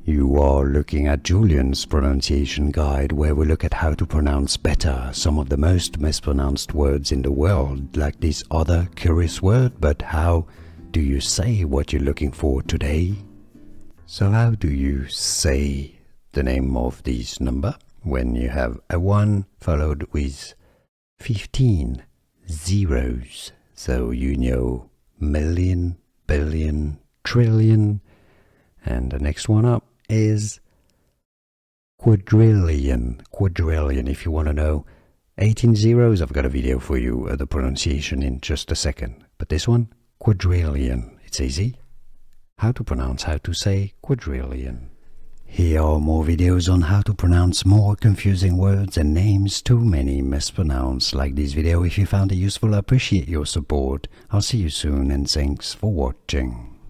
You are looking at Julian's pronunciation guide, where we look at how to pronounce better some of the most mispronounced words in the world, like this other curious word. But how do you say what you're looking for today? So how do you say the name of this number when you have a 1 followed with 15 zeros? So you know million, billion, trillion, and the next one up is quadrillion. Quadrillion, if you want to know 18 zeros, I've got a video for you, the pronunciation in just a second. But this one, quadrillion, it's easy. How to pronounce, how to say quadrillion. Here are more videos on how to pronounce more confusing words and names too many mispronounced. Like this video if you found it useful. I appreciate your support. I'll see you soon and thanks for watching.